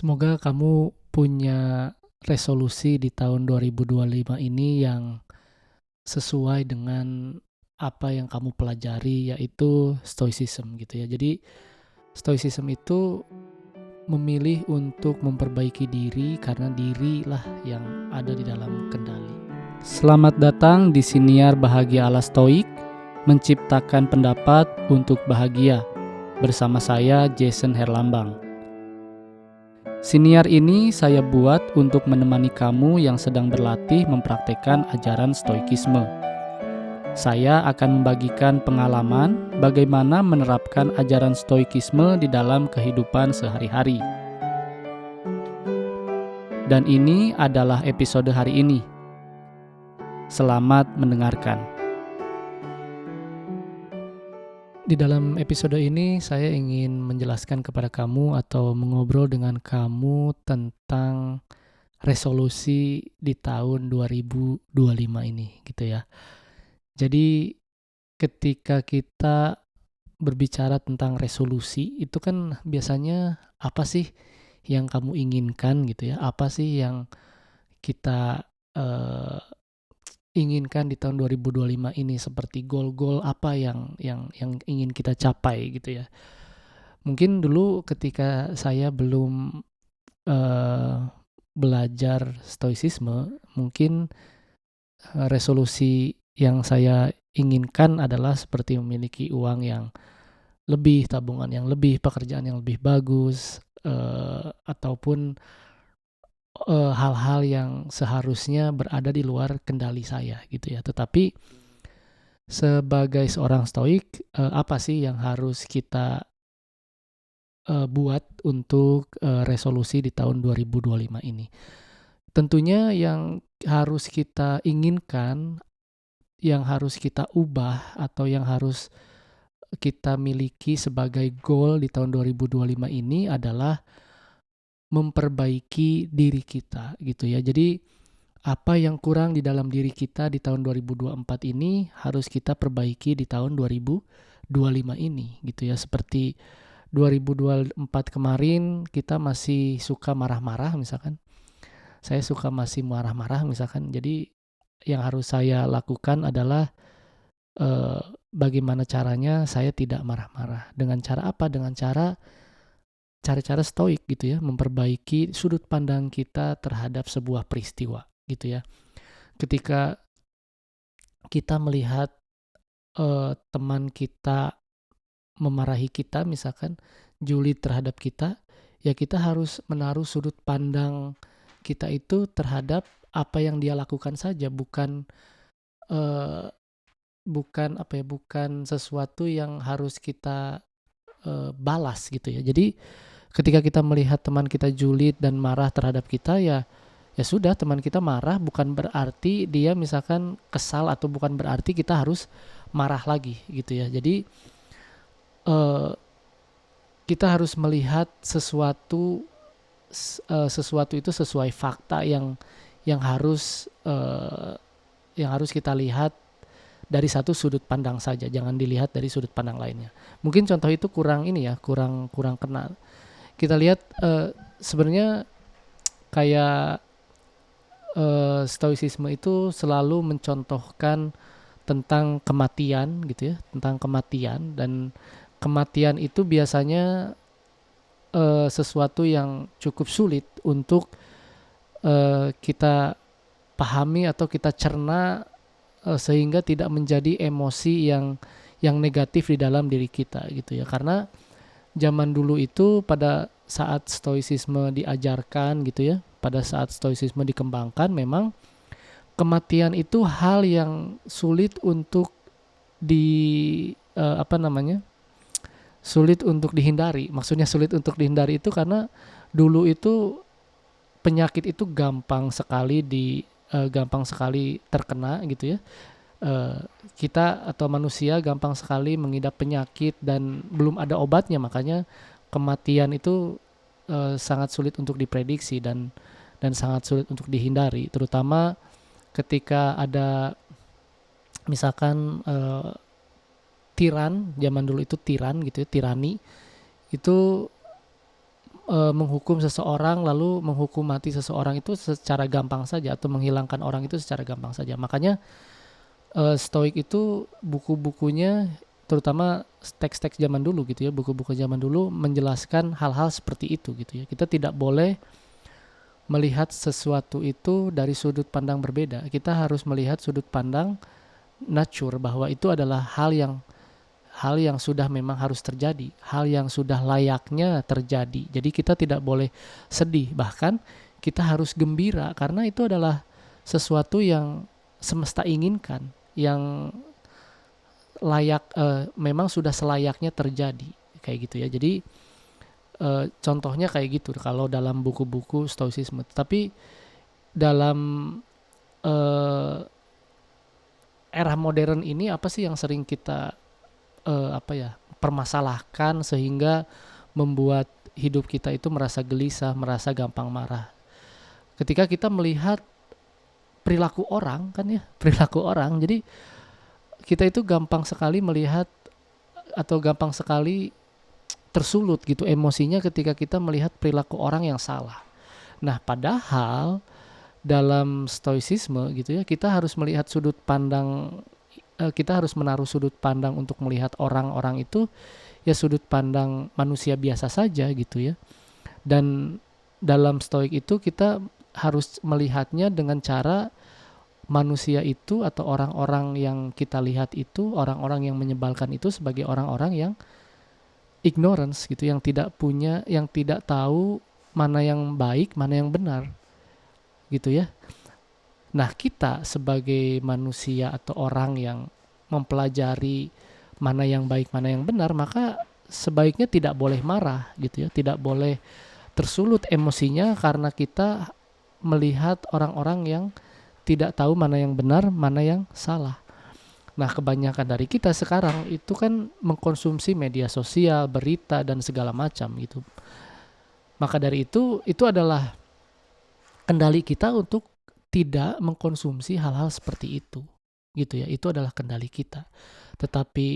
Semoga kamu punya resolusi di tahun 2025 ini yang sesuai dengan apa yang kamu pelajari, yaitu stoicism gitu ya. Jadi stoicism itu memilih untuk memperbaiki diri karena dirilah yang ada di dalam kendali. Selamat datang di Siniar Bahagia ala Stoik, menciptakan pendapat untuk bahagia. Bersama saya Jason Herlambang. Siniar ini saya buat untuk menemani kamu yang sedang berlatih mempraktekkan ajaran stoikisme. Saya akan membagikan pengalaman bagaimana menerapkan ajaran stoikisme di dalam kehidupan sehari-hari. Dan ini adalah episode hari ini. Selamat mendengarkan. Di dalam episode ini saya ingin menjelaskan kepada kamu atau mengobrol dengan kamu tentang resolusi di tahun 2025 ini gitu ya. Jadi ketika kita berbicara tentang resolusi itu kan biasanya apa sih yang kamu inginkan gitu ya? Apa sih yang kita eh, inginkan di tahun 2025 ini, seperti goal-goal apa yang ingin kita capai gitu ya. Mungkin dulu ketika saya belum eh, belajar stoicisme, mungkin resolusi yang saya inginkan adalah seperti memiliki uang yang lebih, tabungan yang lebih, pekerjaan yang lebih bagus, ataupun hal-hal yang seharusnya berada di luar kendali saya gitu ya. Tetapi sebagai seorang stoik, apa sih yang harus kita buat untuk resolusi di tahun 2025 ini? Tentunya yang harus kita inginkan, yang harus kita ubah, atau yang harus kita miliki sebagai goal di tahun 2025 ini adalah memperbaiki diri kita gitu ya. Jadi apa yang kurang di dalam diri kita di tahun 2024 ini harus kita perbaiki di tahun 2025 ini gitu ya. Seperti 2024 kemarin kita masih suka marah-marah misalkan. Saya suka masih marah-marah misalkan. Jadi yang harus saya lakukan adalah eh, bagaimana caranya saya tidak marah-marah. Dengan cara apa? Dengan cara-cara stoik gitu ya, memperbaiki sudut pandang kita terhadap sebuah peristiwa gitu ya. Ketika kita melihat teman kita memarahi kita misalkan, julid terhadap kita, ya kita harus menaruh sudut pandang kita itu terhadap apa yang dia lakukan saja, bukan eh, bukan apa ya, bukan sesuatu yang harus kita balas gitu ya. Jadi ketika kita melihat teman kita julid dan marah terhadap kita, ya ya sudah, teman kita marah bukan berarti dia misalkan kesal, atau bukan berarti kita harus marah lagi gitu ya. Jadi eh, kita harus melihat sesuatu itu sesuai fakta eh, yang harus kita lihat dari satu sudut pandang saja, jangan dilihat dari sudut pandang lainnya. Mungkin contoh itu kurang ini ya, kurang kurang kena. Kita lihat sebenarnya kayak stoicisme itu selalu mencontohkan tentang kematian gitu ya, tentang kematian, dan kematian itu biasanya sesuatu yang cukup sulit untuk kita pahami atau kita cerna, sehingga tidak menjadi emosi yang negatif di dalam diri kita gitu ya. Karena zaman dulu itu pada saat stoicisme diajarkan gitu ya, pada saat stoicisme dikembangkan, memang kematian itu hal yang sulit untuk di apa namanya? Sulit untuk dihindari. Maksudnya sulit untuk dihindari itu karena dulu itu penyakit itu gampang sekali terkena gitu ya. Eh, Kita atau manusia gampang sekali mengidap penyakit dan belum ada obatnya, makanya kematian itu sangat sulit untuk diprediksi dan sangat sulit untuk dihindari, terutama ketika ada misalkan tiran. Zaman dulu itu tiran gitu ya, tirani itu menghukum seseorang lalu menghukum mati seseorang itu secara gampang saja atau menghilangkan orang itu secara gampang saja. Makanya Stoik itu buku-bukunya terutama teks-teks zaman dulu gitu ya, buku-buku zaman dulu menjelaskan hal-hal seperti itu gitu ya. Kita tidak boleh melihat sesuatu itu dari sudut pandang berbeda. Kita harus melihat sudut pandang nature bahwa itu adalah hal yang sudah memang harus terjadi, hal yang sudah layaknya terjadi. Jadi kita tidak boleh sedih, bahkan kita harus gembira karena itu adalah sesuatu yang semesta inginkan, yang memang sudah selayaknya terjadi kayak gitu ya. Jadi contohnya kayak gitu kalau dalam buku-buku stoicisme. Tapi dalam uh, era modern ini apa sih yang sering kita permasalahkan sehingga membuat hidup kita itu merasa gelisah, merasa gampang marah. Ketika kita melihat perilaku orang kan ya, perilaku orang. Jadi kita itu gampang sekali melihat atau gampang sekali tersulut gitu emosinya ketika kita melihat perilaku orang yang salah. Nah, padahal dalam stoicisme gitu ya, kita harus melihat sudut pandang, kita harus menaruh sudut pandang untuk melihat orang-orang itu ya sudut pandang manusia biasa saja gitu ya. Dan dalam stoik itu kita harus melihatnya dengan cara manusia itu atau orang-orang yang kita lihat itu, orang-orang yang menyebalkan itu sebagai orang-orang yang ignorance gitu, yang tidak tahu mana yang baik, mana yang benar gitu ya. Nah, kita sebagai manusia atau orang yang mempelajari mana yang baik, mana yang benar, maka sebaiknya tidak boleh marah gitu ya, tidak boleh tersulut emosinya karena kita melihat orang-orang yang tidak tahu mana yang benar, mana yang salah. Nah, kebanyakan dari kita sekarang itu kan mengkonsumsi media sosial, berita dan segala macam gitu. Maka dari itu adalah kendali kita untuk tidak mengkonsumsi hal-hal seperti itu. Gitu ya. Itu adalah kendali kita. Tetapi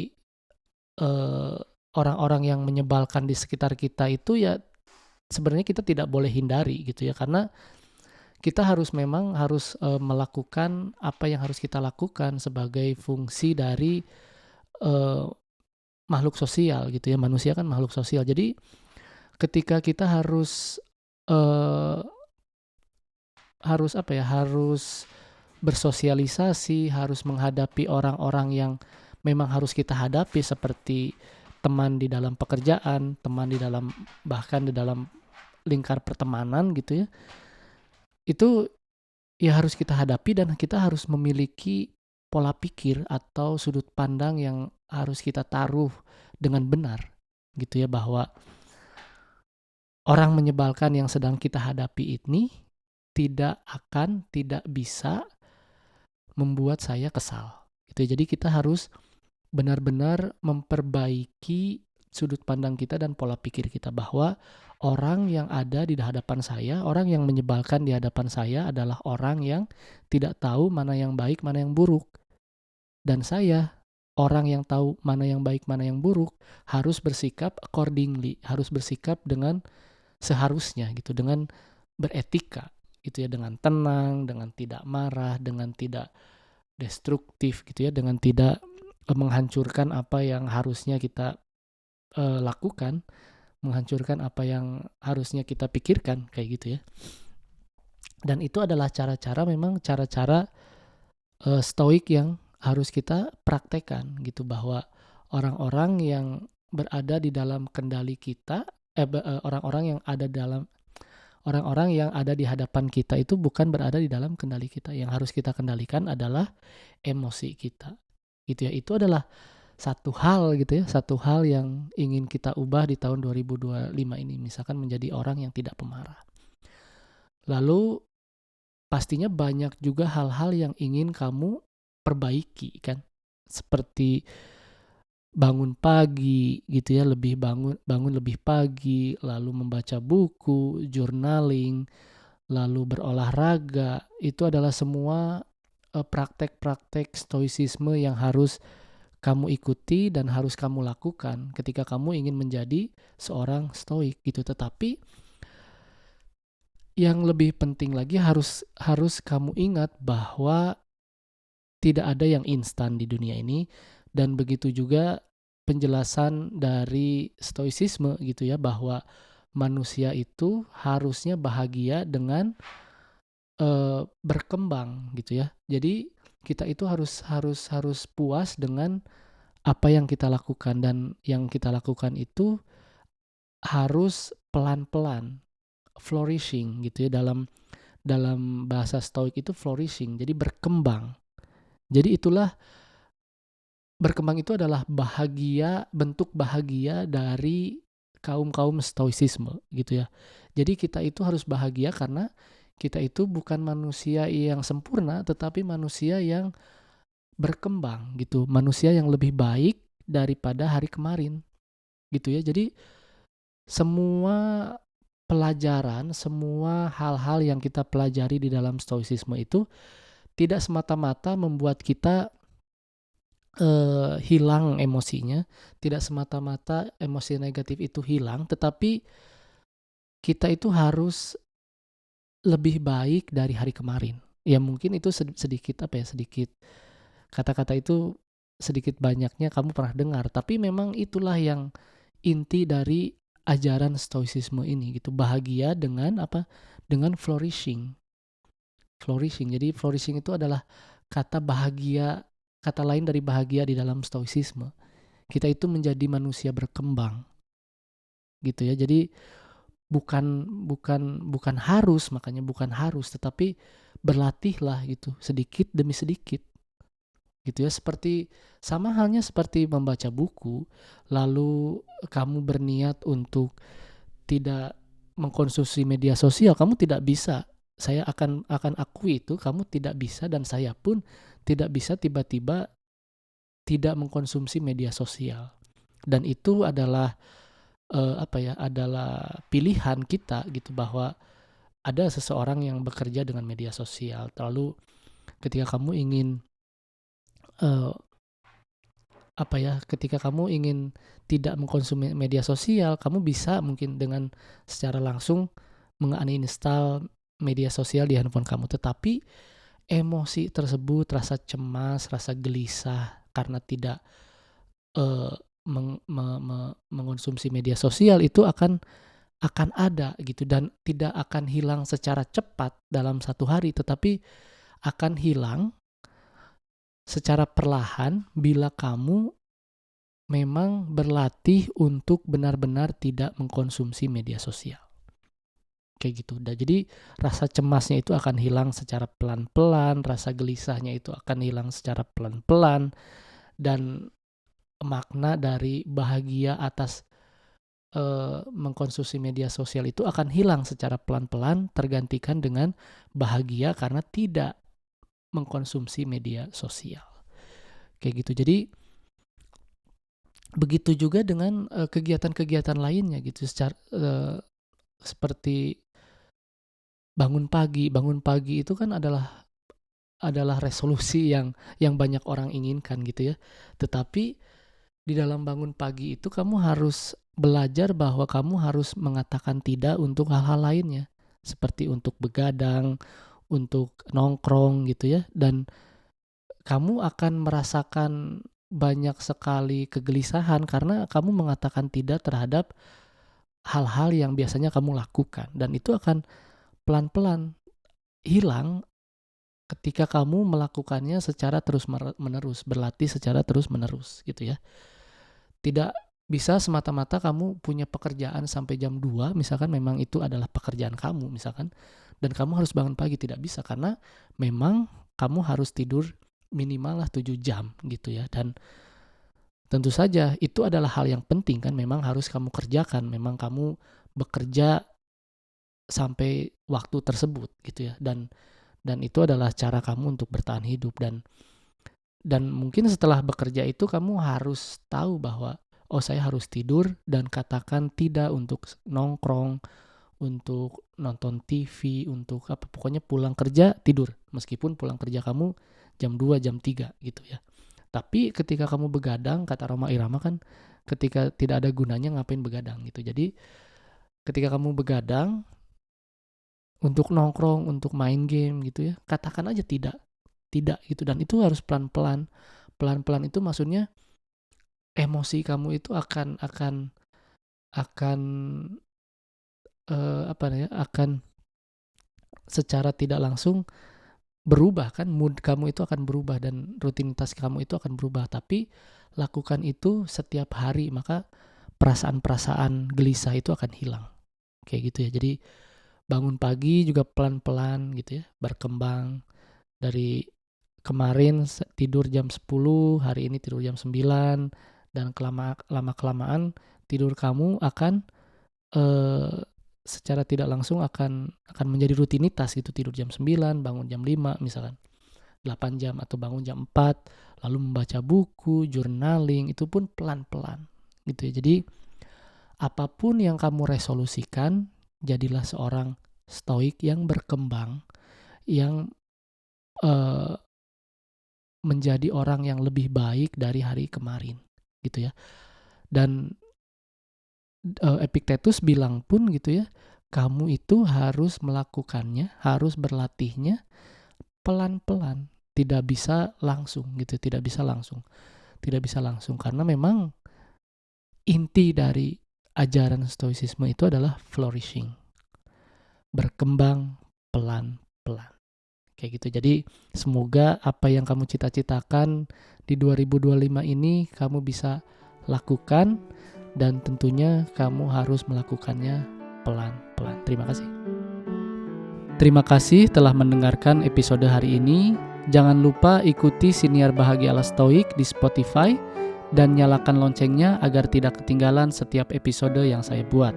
eh, orang-orang yang menyebalkan di sekitar kita itu ya sebenarnya kita tidak boleh hindari gitu ya, karena kita memang harus melakukan apa yang harus kita lakukan sebagai fungsi dari uh, makhluk sosial gitu ya. Manusia kan makhluk sosial. Jadi ketika kita uh, harus bersosialisasi, harus menghadapi orang-orang yang memang harus kita hadapi seperti teman di dalam pekerjaan, teman di dalam bahkan di dalam lingkar pertemanan gitu ya. Itu ya harus kita hadapi dan kita harus memiliki pola pikir atau sudut pandang yang harus kita taruh dengan benar gitu ya, bahwa orang menyebalkan yang sedang kita hadapi ini tidak bisa membuat saya kesal gitu ya. Jadi kita harus benar-benar memperbaiki sudut pandang kita dan pola pikir kita bahwa orang yang ada di hadapan saya, orang yang menyebalkan di hadapan saya adalah orang yang tidak tahu mana yang baik, mana yang buruk. Dan saya, orang yang tahu mana yang baik, mana yang buruk, harus bersikap accordingly, harus bersikap dengan seharusnya gitu, dengan beretika gitu ya, dengan tenang, dengan tidak marah, dengan tidak destruktif gitu ya, dengan tidak menghancurkan apa yang harusnya kita lakukan, menghancurkan apa yang harusnya kita pikirkan kayak gitu ya. Dan itu adalah memang cara-cara stoik yang harus kita praktekkan gitu, bahwa orang-orang yang berada di dalam kendali kita, orang-orang yang ada di hadapan kita itu bukan berada di dalam kendali kita. Yang harus kita kendalikan adalah emosi kita gitu ya. Itu adalah satu hal gitu ya, satu hal yang ingin kita ubah di tahun 2025 ini, misalkan menjadi orang yang tidak pemarah. Lalu pastinya banyak juga hal-hal yang ingin kamu perbaiki kan, seperti bangun pagi gitu ya, bangun lebih pagi, lalu membaca buku, journaling, lalu berolahraga. Itu adalah semua praktek-praktek stoicisme yang harus kamu ikuti dan harus kamu lakukan ketika kamu ingin menjadi seorang stoik gitu. Tetapi yang lebih penting lagi harus harus kamu ingat bahwa tidak ada yang instan di dunia ini, dan begitu juga penjelasan dari stoicisme gitu ya, bahwa manusia itu harusnya bahagia dengan berkembang gitu ya. Jadi kita itu harus puas dengan apa yang kita lakukan, dan yang kita lakukan itu harus pelan-pelan, flourishing gitu ya, dalam dalam bahasa Stoik itu flourishing, jadi berkembang. Jadi itulah, berkembang itu adalah bahagia, bentuk bahagia dari kaum-kaum stoicisme gitu ya. Jadi kita itu harus bahagia karena kita itu bukan manusia yang sempurna, tetapi manusia yang berkembang gitu, manusia yang lebih baik daripada hari kemarin gitu ya. Jadi semua pelajaran, semua hal-hal yang kita pelajari di dalam stoicisme itu tidak semata-mata membuat kita hilang emosinya, tidak semata-mata emosi negatif itu hilang, tetapi kita itu harus lebih baik dari hari kemarin. Ya mungkin itu sedikit apa ya, sedikit kata-kata itu sedikit banyaknya kamu pernah dengar, tapi memang itulah yang inti dari ajaran stoicisme ini gitu. Bahagia dengan apa? Dengan flourishing. Flourishing. Jadi flourishing itu adalah kata bahagia, kata lain dari bahagia di dalam stoicisme. Kita itu menjadi manusia berkembang gitu ya. Jadi bukan bukan bukan harus, makanya bukan harus, tetapi berlatihlah gitu sedikit demi sedikit gitu ya. Seperti sama halnya seperti membaca buku, lalu kamu berniat untuk tidak mengkonsumsi media sosial, kamu tidak bisa. Saya akan akui itu, kamu tidak bisa, dan saya pun tidak bisa tiba-tiba tidak mengkonsumsi media sosial. Dan itu adalah apa ya, adalah pilihan kita gitu, bahwa ada seseorang yang bekerja dengan media sosial. Lalu ketika kamu ingin eh, apa ya, ketika kamu ingin tidak mengkonsumsi media sosial, kamu bisa mungkin dengan secara langsung menguninstall media sosial di handphone kamu. Tetapi emosi tersebut, rasa cemas, rasa gelisah karena tidak eh, mengonsumsi media sosial itu akan ada gitu, dan tidak akan hilang secara cepat dalam satu hari, tetapi akan hilang secara perlahan bila kamu memang berlatih untuk benar-benar tidak mengkonsumsi media sosial. Kayak gitu. Dan jadi rasa cemasnya itu akan hilang secara pelan-pelan, rasa gelisahnya itu akan hilang secara pelan-pelan, dan makna dari bahagia atas mengkonsumsi media sosial itu akan hilang secara pelan-pelan, tergantikan dengan bahagia karena tidak mengkonsumsi media sosial. Kayak gitu. Jadi begitu juga dengan kegiatan-kegiatan lainnya gitu, seperti bangun pagi. Bangun pagi itu kan adalah resolusi yang banyak orang inginkan gitu ya. Tetapi di dalam bangun pagi itu kamu harus belajar bahwa kamu harus mengatakan tidak untuk hal-hal lainnya, seperti untuk begadang, untuk nongkrong gitu ya. Dan kamu akan merasakan banyak sekali kegelisahan karena kamu mengatakan tidak terhadap hal-hal yang biasanya kamu lakukan, dan itu akan pelan-pelan hilang ketika kamu melakukannya secara terus-menerus, berlatih secara terus-menerus gitu ya. Tidak bisa semata-mata kamu punya pekerjaan sampai jam 2 misalkan, memang itu adalah pekerjaan kamu misalkan, dan kamu harus bangun pagi, tidak bisa, karena memang kamu harus tidur minimal lah 7 jam gitu ya. Dan tentu saja itu adalah hal yang penting kan, memang harus kamu kerjakan, memang kamu bekerja sampai waktu tersebut gitu ya. Dan itu adalah cara kamu untuk bertahan hidup. Dan mungkin setelah bekerja itu kamu harus tahu bahwa oh, saya harus tidur dan katakan tidak untuk nongkrong, untuk nonton TV, untuk apa, pokoknya pulang kerja tidur, meskipun pulang kerja kamu jam 2 jam 3 gitu ya. Tapi ketika kamu begadang, kata Roma Irama kan, ketika tidak ada gunanya ngapain begadang gitu. Jadi ketika kamu begadang untuk nongkrong, untuk main game gitu ya, katakan aja tidak gitu, dan itu harus pelan-pelan. Pelan-pelan itu maksudnya emosi kamu itu akan akan secara tidak langsung berubah kan, mood kamu itu akan berubah dan rutinitas kamu itu akan berubah. Tapi lakukan itu setiap hari, maka perasaan-perasaan gelisah itu akan hilang. Kayak gitu ya. Jadi bangun pagi juga pelan-pelan gitu ya, berkembang. Dari kemarin tidur jam 10, hari ini tidur jam 9, dan lama-kelamaan tidur kamu akan secara tidak langsung akan menjadi rutinitas gitu, tidur jam 9, bangun jam 5 misalkan, 8 jam, atau bangun jam 4, lalu membaca buku, journaling, itu pun pelan-pelan gitu ya. Jadi apapun yang kamu resolusikan, jadilah seorang stoik yang berkembang, yang menjadi orang yang lebih baik dari hari kemarin gitu ya. Dan Epictetus bilang pun gitu ya, kamu itu harus melakukannya, harus berlatihnya pelan-pelan, tidak bisa langsung gitu, tidak bisa langsung karena memang inti dari ajaran stoicisme itu adalah flourishing, berkembang pelan-pelan kayak gitu. Jadi semoga apa yang kamu cita-citakan di 2025 ini kamu bisa lakukan, dan tentunya kamu harus melakukannya pelan-pelan. Terima kasih. Terima kasih telah mendengarkan episode hari ini. Jangan lupa ikuti Siniar Bahagia ala Stoik di Spotify dan nyalakan loncengnya agar tidak ketinggalan setiap episode yang saya buat.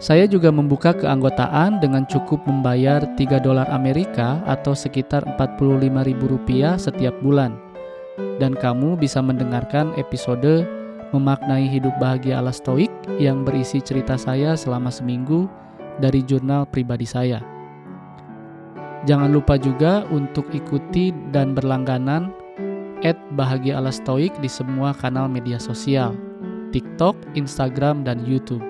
Saya juga membuka keanggotaan dengan cukup membayar $3 Amerika atau sekitar Rp45.000 setiap bulan. Dan kamu bisa mendengarkan episode Memaknai Hidup Bahagia ala Stoik yang berisi cerita saya selama seminggu dari jurnal pribadi saya. Jangan lupa juga untuk ikuti dan berlangganan @bahagia_ala_stoik di semua kanal media sosial, TikTok, Instagram, dan YouTube.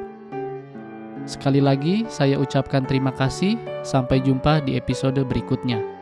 Sekali lagi saya ucapkan terima kasih, sampai jumpa di episode berikutnya.